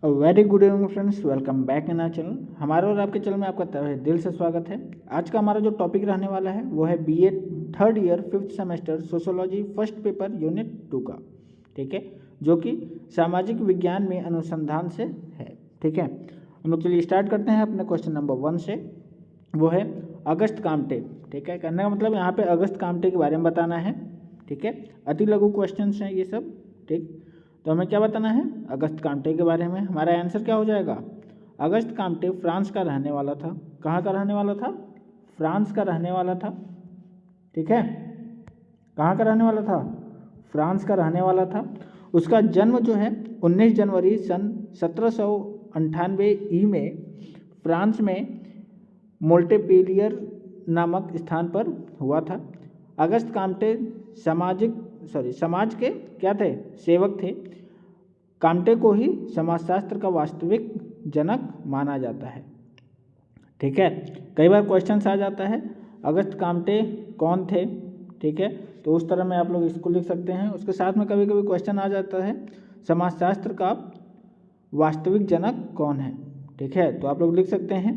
Very good evening friends, welcome back in our channel. हमारे और आपके चैनल में आपका तहे दिल से स्वागत है। आज का हमारा जो टॉपिक रहने वाला है वो है BA third year fifth semester sociology first paper unit 2 का, ठीक है, जो कि सामाजिक विज्ञान में अनुसंधान से है। ठीक है, हम लोग चलिए स्टार्ट करते हैं अपने क्वेश्चन नंबर 1 से। वो है अगस्त कामटे। ठीक है, कहने का मतलब यहाँ पे अगस्त कामटे के बारे में बताना है। ठीक है, अति लघु क्वेश्चन हैं ये सब। ठीक, तो हमें क्या बताना है? अगस्त कामटे के बारे में। हमारा आंसर क्या हो जाएगा? अगस्त कामटे फ्रांस का रहने वाला था। कहाँ का रहने वाला था? फ्रांस का रहने वाला था। ठीक है, कहाँ का रहने वाला था? फ्रांस का रहने वाला था। उसका जन्म जो है 19 जनवरी सन 1798 ई में फ्रांस में मोल्टेपेलियर नामक स्थान पर हुआ था। अगस्त कामटे समाज के क्या थे? सेवक थे। कामटे को ही समाजशास्त्र का वास्तविक जनक माना जाता है। ठीक है, कई बार क्वेश्चन आ जाता है अगस्त कामटे कौन थे। ठीक है, तो उस तरह में आप लोग इसको लिख सकते हैं। उसके साथ में कभी कभी क्वेश्चन आ जाता है समाजशास्त्र का वास्तविक जनक कौन है। ठीक है, तो आप लोग लिख सकते हैं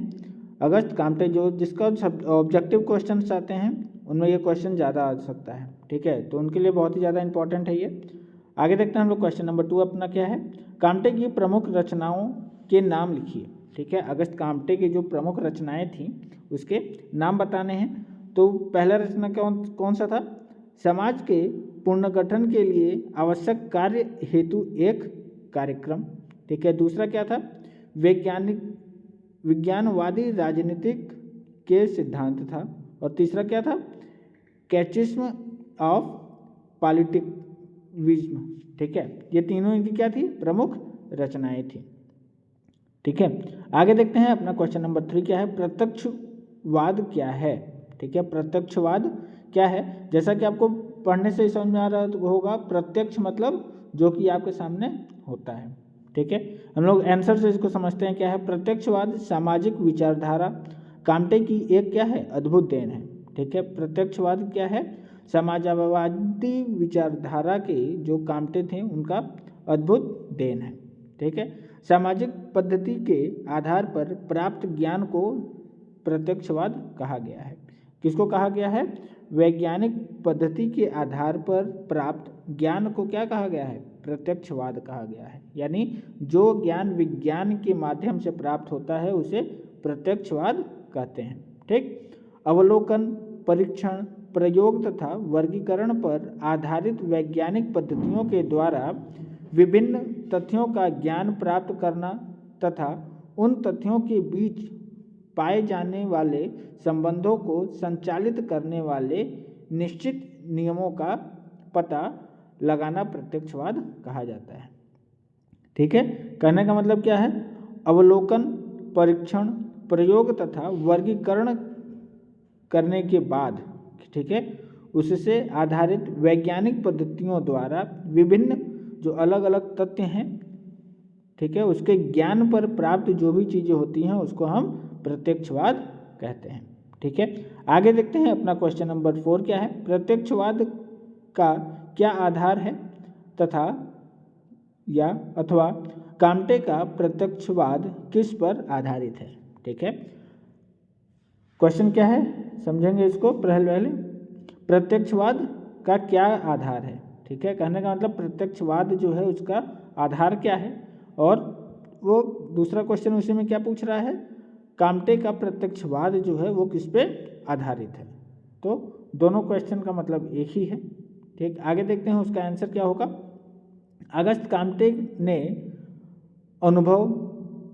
अगस्त कामटे, जो जिसका ऑब्जेक्टिव क्वेश्चन आते हैं उनमें ये क्वेश्चन ज़्यादा आ सकता है। ठीक है, तो उनके लिए बहुत ही ज़्यादा इंपॉर्टेंट है ये। आगे देखते हैं हम लोग क्वेश्चन नंबर 2 अपना क्या है। कामटे की प्रमुख रचनाओं के नाम लिखिए। ठीक है, अगस्त कामटे की जो प्रमुख रचनाएं थीं उसके नाम बताने हैं। तो पहला रचना कौन सा था? समाज के पुनर्गठन के लिए आवश्यक कार्य हेतु एक कार्यक्रम। ठीक है, दूसरा क्या था? विज्ञानवादी राजनीतिक के सिद्धांत था। और तीसरा क्या था? कैचिज्म ऑफ पॉलिटिक्विज्म। ठीक है, ये तीनों इनकी क्या थी? प्रमुख रचनाएं थी। ठीक है, आगे देखते हैं अपना क्वेश्चन नंबर 3 क्या है। प्रत्यक्षवाद क्या है? ठीक है, प्रत्यक्षवाद क्या है? जैसा कि आपको पढ़ने से समझ में आ रहा होगा, प्रत्यक्ष मतलब जो कि आपके सामने होता है। ठीक है, हम लोग आंसर से इसको समझते हैं क्या है। प्रत्यक्षवाद सामाजिक विचारधारा कामटे की एक क्या है? अद्भुत देन है। ठीक है, प्रत्यक्षवाद क्या है? समाजवादी विचारधारा के जो कामटे थे उनका अद्भुत देन है। ठीक है, सामाजिक पद्धति के आधार पर प्राप्त ज्ञान को प्रत्यक्षवाद कहा गया है। किसको कहा गया है? वैज्ञानिक पद्धति के आधार पर प्राप्त ज्ञान को क्या कहा गया है? प्रत्यक्षवाद कहा गया है। यानी जो ज्ञान विज्ञान के माध्यम से प्राप्त होता है उसे प्रत्यक्षवाद कहते हैं। ठीक, अवलोकन, परीक्षण, प्रयोग तथा वर्गीकरण पर आधारित वैज्ञानिक पद्धतियों के द्वारा विभिन्न तथ्यों का ज्ञान प्राप्त करना तथा उन तथ्यों के बीच पाए जाने वाले संबंधों को संचालित करने वाले निश्चित नियमों का पता लगाना प्रत्यक्षवाद कहा जाता है। ठीक है, कहने का मतलब क्या है? अवलोकन, परीक्षण, प्रयोग तथा वर्गीकरण करने के बाद, ठीक है, उससे आधारित वैज्ञानिक पद्धतियों द्वारा विभिन्न जो अलग अलग तथ्य हैं, ठीक है, उसके ज्ञान पर प्राप्त जो भी चीज़ें होती हैं उसको हम प्रत्यक्षवाद कहते हैं। ठीक है, आगे देखते हैं अपना क्वेश्चन नंबर 4 क्या है। प्रत्यक्षवाद का क्या आधार है तथा या अथवा कामटे का प्रत्यक्षवाद किस पर आधारित है? ठीक है, क्वेश्चन क्या है समझेंगे इसको। पहले प्रत्यक्षवाद का क्या आधार है? ठीक है, कहने का मतलब प्रत्यक्षवाद जो है उसका आधार क्या है, और वो दूसरा क्वेश्चन उसी में क्या पूछ रहा है? कामटे का प्रत्यक्षवाद जो है वो किस पे आधारित है। तो दोनों क्वेश्चन का मतलब एक ही है। ठीक, आगे देखते हैं उसका आंसर क्या होगा। अगस्त कामटे ने अनुभव,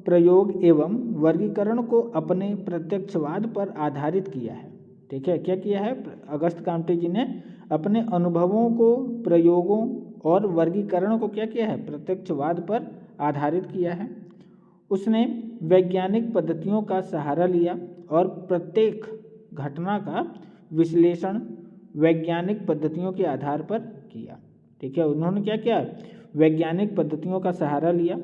प्रयोग एवं वर्गीकरण को अपने प्रत्यक्षवाद पर आधारित किया है। ठीक है, क्या किया है? अगस्त कामटे जी ने अपने अनुभवों को, प्रयोगों और वर्गीकरण को क्या किया है? प्रत्यक्षवाद पर आधारित किया है। उसने वैज्ञानिक पद्धतियों का सहारा लिया और प्रत्येक घटना का विश्लेषण वैज्ञानिक पद्धतियों के आधार पर किया। ठीक है, उन्होंने क्या किया? वैज्ञानिक पद्धतियों का सहारा लिया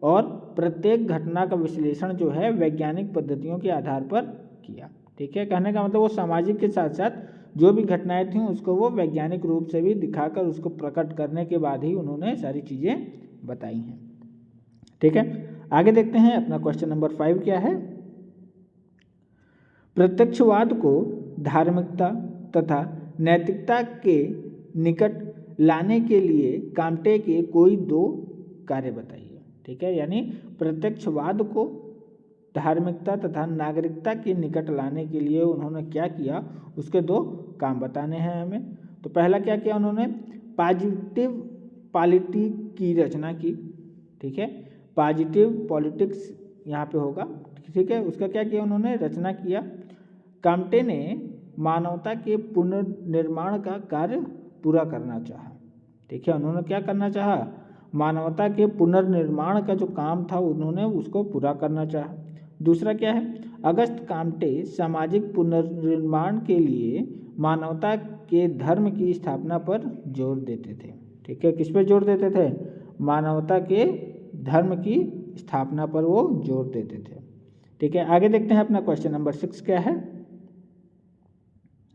और प्रत्येक घटना का विश्लेषण जो है वैज्ञानिक पद्धतियों के आधार पर किया। ठीक है, कहने का मतलब वो सामाजिक के साथ साथ जो भी घटनाएं थीं उसको वो वैज्ञानिक रूप से भी दिखाकर उसको प्रकट करने के बाद ही उन्होंने सारी चीज़ें बताई हैं। ठीक है, आगे देखते हैं अपना क्वेश्चन नंबर 5 क्या है। प्रत्यक्षवाद को धार्मिकता तथा नैतिकता के निकट लाने के लिए काम्टे के कोई 2 कार्य बताइए। ठीक है, यानी प्रत्यक्षवाद को धार्मिकता तथा नागरिकता के निकट लाने के लिए उन्होंने क्या किया, उसके 2 काम बताने हैं हमें। तो पहला क्या किया उन्होंने, पॉजिटिव पॉलिटी की रचना की। ठीक है, पॉजिटिव पॉलिटिक्स यहाँ पे होगा। ठीक है, उसका क्या किया उन्होंने, रचना किया। काम्टे ने मानवता के पुनर्निर्माण का कार्य पूरा करना चाहा। ठीक है, उन्होंने क्या करना चाहा, मानवता के पुनर्निर्माण का जो काम था उन्होंने उसको पूरा करना चाहा। दूसरा क्या है, अगस्त काम्टे सामाजिक पुनर्निर्माण के लिए मानवता के धर्म की स्थापना पर जोर देते थे। ठीक है, किस पर जोर देते थे, मानवता के धर्म की स्थापना पर वो जोर देते थे। ठीक है, आगे देखते हैं अपना क्वेश्चन नंबर 6 क्या है।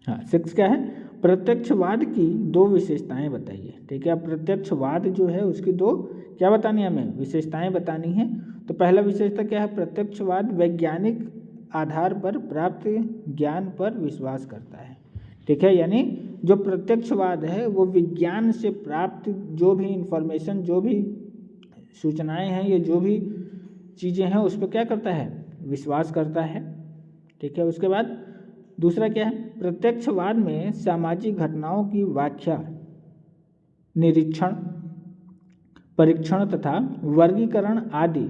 हाँ, 6 क्या है, प्रत्यक्षवाद की 2 विशेषताएं बताइए। ठीक है, प्रत्यक्षवाद जो है उसकी 2 क्या बतानी है हमें, विशेषताएं बतानी है। तो पहला विशेषता क्या है, प्रत्यक्षवाद वैज्ञानिक आधार पर प्राप्त ज्ञान पर विश्वास करता है। ठीक है, यानी जो प्रत्यक्षवाद है वो विज्ञान से प्राप्त जो भी इंफॉर्मेशन, जो भी सूचनाएं हैं, ये जो भी चीज़ें हैं उस पर क्या करता है, विश्वास करता है। ठीक है, उसके बाद दूसरा क्या है, प्रत्यक्षवाद में सामाजिक घटनाओं की व्याख्या, निरीक्षण, परीक्षण तथा वर्गीकरण आदि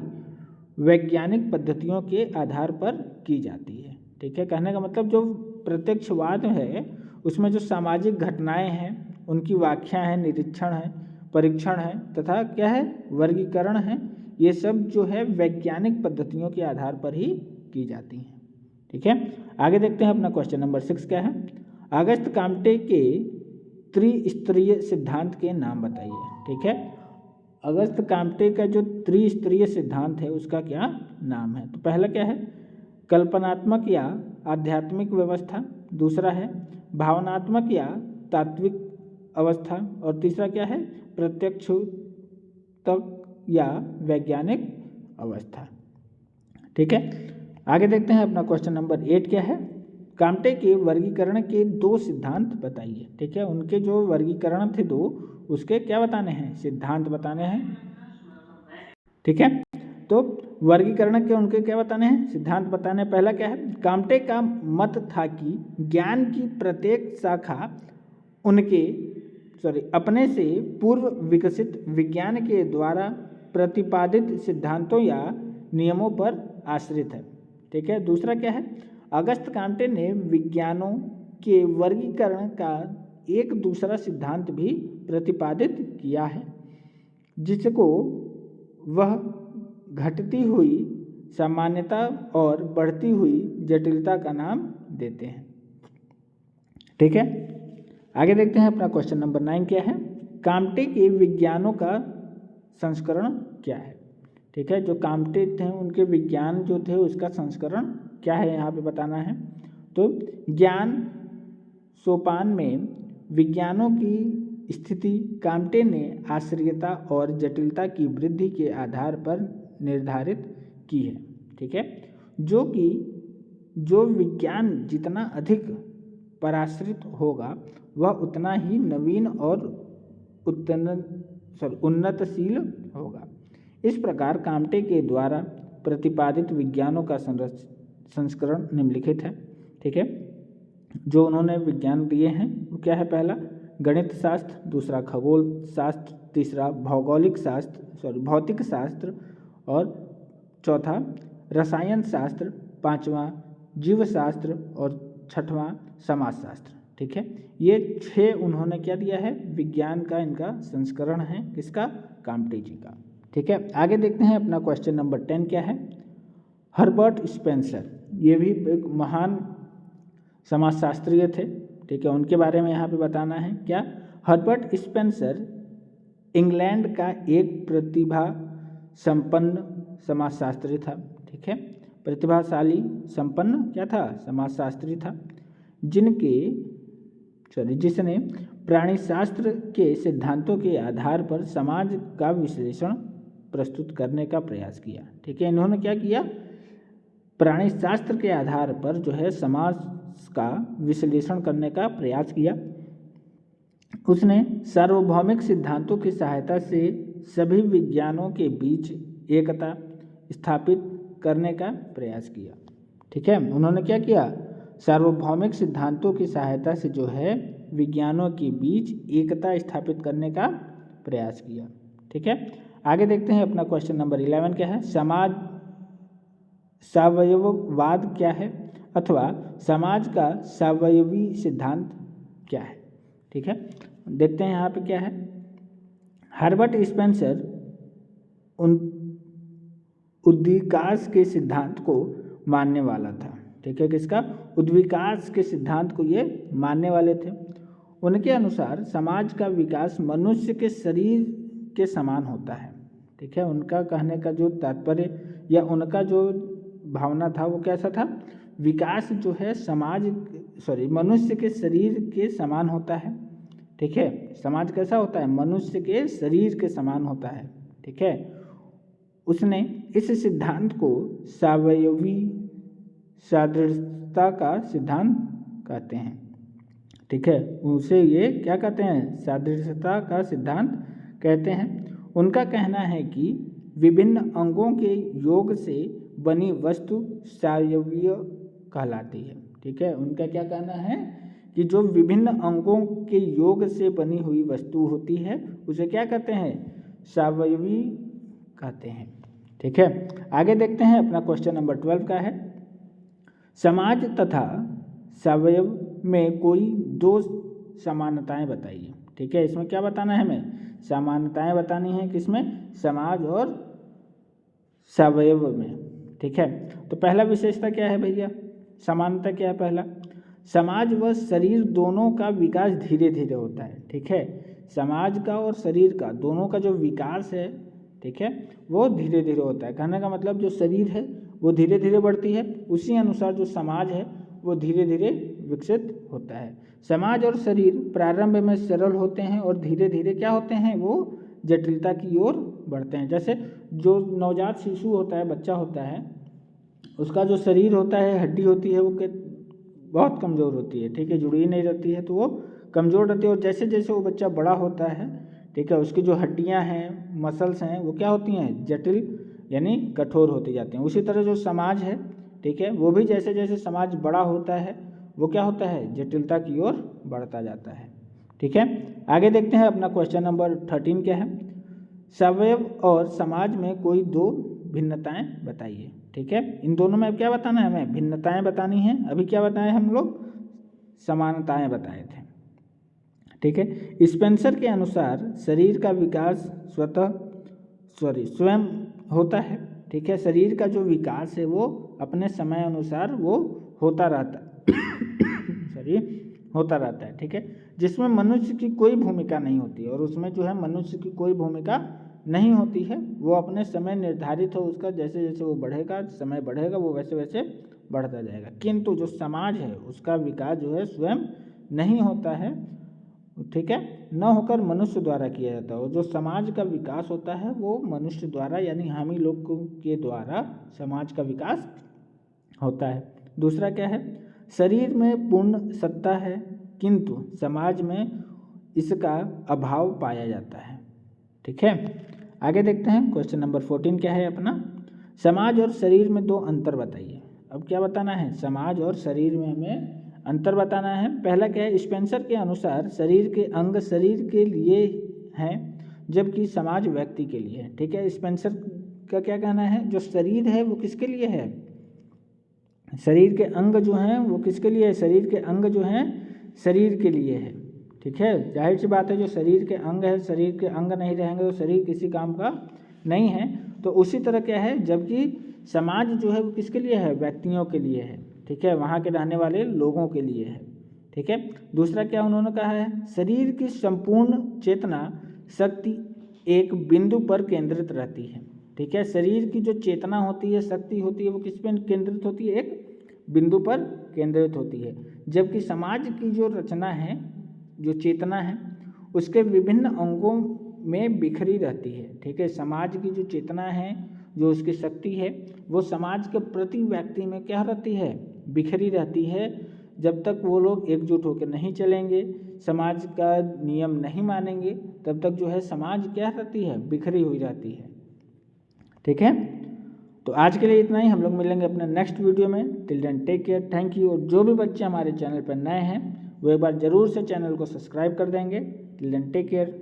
वैज्ञानिक पद्धतियों के आधार पर की जाती है। ठीक है, कहने का मतलब जो प्रत्यक्षवाद है उसमें जो सामाजिक घटनाएं हैं उनकी व्याख्या है, निरीक्षण है, परीक्षण है तथा क्या है, वर्गीकरण है, ये सब जो है वैज्ञानिक पद्धतियों के आधार पर ही की जाती हैं। ठीक है, आगे देखते हैं अपना क्वेश्चन नंबर 6 क्या है। अगस्त काम्टे के त्रिस्तरीय सिद्धांत के नाम बताइए। ठीक है, अगस्त काम्टे का जो त्रिस्तरीय सिद्धांत है उसका क्या नाम है। तो पहला क्या है, कल्पनात्मक या आध्यात्मिक व्यवस्था। दूसरा है भावनात्मक या तात्विक अवस्था। और तीसरा क्या है, प्रत्यक्ष तक या वैज्ञानिक अवस्था। ठीक है, आगे देखते हैं अपना क्वेश्चन नंबर 8 क्या है। काम्टे के वर्गीकरण के 2 सिद्धांत बताइए। ठीक है, उनके जो वर्गीकरण थे 2, उसके क्या बताने हैं, सिद्धांत बताने हैं। ठीक है, तो वर्गीकरण के उनके क्या बताने हैं, सिद्धांत बताने हैं। पहला क्या है, काम्टे का मत था कि ज्ञान की प्रत्येक शाखा अपने से पूर्व विकसित विज्ञान के द्वारा प्रतिपादित सिद्धांतों या नियमों पर आश्रित है। ठीक है, दूसरा क्या है, अगस्त काम्टे ने विज्ञानों के वर्गीकरण का एक दूसरा सिद्धांत भी प्रतिपादित किया है जिसको वह घटती हुई सामान्यता और बढ़ती हुई जटिलता का नाम देते हैं। ठीक है, आगे देखते हैं अपना क्वेश्चन नंबर 9 क्या है। काम्टे के विज्ञानों का संस्करण क्या है। ठीक है, जो काम्टे थे उनके विज्ञान जो थे उसका संस्करण क्या है यहाँ पे बताना है। तो ज्ञान सोपान में विज्ञानों की स्थिति काम्टे ने आश्रयता और जटिलता की वृद्धि के आधार पर निर्धारित की है। ठीक है, जो विज्ञान जितना अधिक पराश्रित होगा वह उतना ही नवीन और उन्नतशील होगा। इस प्रकार काम्टे के द्वारा प्रतिपादित विज्ञानों का संस्करण निम्नलिखित है। ठीक है, जो उन्होंने विज्ञान दिए हैं वो क्या है, पहला गणित शास्त्र, दूसरा खगोल शास्त्र, तीसरा भौतिक शास्त्र और चौथा रसायन शास्त्र, पांचवा जीवशास्त्र और छठवां समाजशास्त्र। ठीक है, ये 6 उन्होंने क्या दिया है, विज्ञान का इनका संस्करण है, किसका, काम्टे जी का। ठीक है, आगे देखते हैं अपना क्वेश्चन नंबर 10 क्या है। हर्बर्ट स्पेंसर, ये भी एक महान समाजशास्त्रीय थे। ठीक है, उनके बारे में यहाँ पे बताना है। क्या, हर्बर्ट स्पेंसर इंग्लैंड का एक प्रतिभा संपन्न समाजशास्त्री था। ठीक है, प्रतिभाशाली संपन्न क्या था, समाजशास्त्री था, जिसने प्राणीशास्त्र के सिद्धांतों के आधार पर समाज का विश्लेषण, प्रस्तुत करने का प्रयास किया। ठीक है, इन्होंने क्या किया, प्राणी शास्त्र के आधार पर जो है समाज का विश्लेषण करने का प्रयास किया। उसने सार्वभौमिक सिद्धांतों की सहायता से सभी विज्ञानों के बीच एकता स्थापित करने का प्रयास किया। ठीक है, उन्होंने क्या किया, सार्वभौमिक सिद्धांतों की सहायता से जो है विज्ञानों के बीच एकता स्थापित करने का प्रयास किया। ठीक है, आगे देखते हैं अपना क्वेश्चन नंबर 11 क्या है, समाज सावयववाद क्या है अथवा समाज का सावयवी सिद्धांत क्या है। ठीक है, देखते हैं यहाँ पे क्या है, हर्बर्ट स्पेंसर उद्विकास के सिद्धांत को मानने वाला था। ठीक है, किसका, उद्विकास के सिद्धांत को ये मानने वाले थे। उनके अनुसार समाज का विकास मनुष्य के शरीर के समान होता है। ठीक है, उनका कहने का जो तात्पर्य या उनका जो भावना था वो कैसा था, विकास जो है मनुष्य के शरीर के समान होता है। ठीक है, समाज कैसा होता है, मनुष्य के शरीर के समान होता है। ठीक है, उसने इस सिद्धांत को सावयवी सादृश्यता का सिद्धांत कहते हैं। ठीक है, उसे ये क्या कहते हैं, सादृश्यता का सिद्धांत कहते हैं। उनका कहना है कि विभिन्न अंगों के योग से बनी वस्तु सावयवी कहलाती है। ठीक है, उनका क्या कहना है कि जो विभिन्न अंगों के योग से बनी हुई वस्तु होती है उसे क्या कहते हैं, सावयवी कहते हैं। ठीक है, आगे देखते हैं अपना क्वेश्चन नंबर 12 का है, समाज तथा सावयव में कोई दो समानताएं बताइए। ठीक है, इसमें क्या बताना है, हमें समानताएं बतानी है, किसमें, समाज और सावयव में। ठीक है, तो पहला विशेषता क्या है भैया, समानता क्या है, पहला समाज व शरीर दोनों का विकास धीरे धीरे होता है। ठीक है, समाज का और शरीर का दोनों का जो विकास है, ठीक है, वो धीरे धीरे होता है। कहने का मतलब जो शरीर है वो धीरे धीरे बढ़ती है, उसी अनुसार जो समाज है वो धीरे धीरे विकसित होता है। समाज और शरीर प्रारंभ में सरल होते हैं और धीरे धीरे क्या होते हैं, वो जटिलता की ओर बढ़ते हैं। जैसे जो नवजात शिशु होता है, बच्चा होता है, उसका जो शरीर होता है, हड्डी होती है, वो बहुत कमज़ोर होती है। ठीक है, जुड़ी ही नहीं रहती है, तो वो कमज़ोर रहती है। और जैसे जैसे वो बच्चा बड़ा होता है, ठीक है, उसकी जो हड्डियां हैं, मसल्स हैं, वो क्या होती हैं, जटिल यानी कठोर होती जाती हैं। उसी तरह जो समाज है, ठीक है, वो भी जैसे जैसे समाज बड़ा होता है वो क्या होता है, जटिलता की ओर बढ़ता जाता है। ठीक है, आगे देखते हैं अपना क्वेश्चन नंबर 13 क्या है, सावयव और समाज में कोई दो भिन्नताएं बताइए। ठीक है, इन दोनों में क्या बताना है, हमें भिन्नताएं बतानी है। अभी क्या बताए हम लोग, समानताएं बताए थे। ठीक है, स्पेंसर के अनुसार शरीर का विकास स्वयं होता है। ठीक है, शरीर का जो विकास है वो अपने समय अनुसार वो होता रहता होता रहता है। ठीक है, जिसमें मनुष्य की कोई भूमिका नहीं होती है, और उसमें जो है मनुष्य की कोई भूमिका नहीं होती है। वो अपने समय निर्धारित हो उसका, जैसे जैसे वो बढ़ेगा, समय बढ़ेगा, वो वैसे वैसे बढ़ता जाएगा। किंतु जो समाज है उसका विकास जो है स्वयं नहीं होता है। ठीक है, न होकर मनुष्य द्वारा किया जाता है। और जो समाज का विकास होता है वो मनुष्य द्वारा यानी हम ही लोगों के द्वारा समाज का विकास होता है। दूसरा क्या है, शरीर में पूर्ण सत्ता है किंतु समाज में इसका अभाव पाया जाता है। ठीक है, आगे देखते हैं क्वेश्चन नंबर 14 क्या है अपना, समाज और शरीर में दो अंतर बताइए। अब क्या बताना है, समाज और शरीर में हमें अंतर बताना है। पहला क्या है, स्पेंसर के अनुसार शरीर के अंग शरीर के लिए हैं जबकि समाज व्यक्ति के लिए है। ठीक है, स्पेंसर का क्या कहना है, जो शरीर है वो किसके लिए है, शरीर के अंग जो हैं वो किसके लिए है, शरीर के अंग जो हैं शरीर के लिए है। ठीक है, जाहिर सी बात है, जो शरीर के अंग है, शरीर के अंग नहीं रहेंगे तो शरीर किसी काम का नहीं है। तो उसी तरह क्या है, जबकि समाज जो है वो किसके लिए है, व्यक्तियों के लिए है। ठीक है, वहाँ के रहने वाले लोगों के लिए है। ठीक है, दूसरा क्या उन्होंने कहा है, शरीर की संपूर्ण चेतना शक्ति एक बिंदु पर केंद्रित रहती है। ठीक है, शरीर की जो चेतना होती है, शक्ति होती है, वो किस पर केंद्रित होती है, एक बिंदु पर केंद्रित होती है। जबकि समाज की जो रचना है, जो चेतना है, उसके विभिन्न अंगों में बिखरी रहती है। ठीक है, समाज की जो चेतना है, जो उसकी शक्ति है, वो समाज के प्रति व्यक्ति में क्या रहती है, बिखरी रहती है। जब तक वो लोग एकजुट होकर नहीं चलेंगे, समाज का नियम नहीं मानेंगे, तब तक जो है समाज क्या रहती है, बिखरी हुई रहती है। ठीक है, तो आज के लिए इतना ही। हम लोग मिलेंगे अपने नेक्स्ट वीडियो में। Till then take care, thank you. और जो भी बच्चे हमारे चैनल पर नए हैं वो एक बार ज़रूर से चैनल को सब्सक्राइब कर देंगे। Till then take care.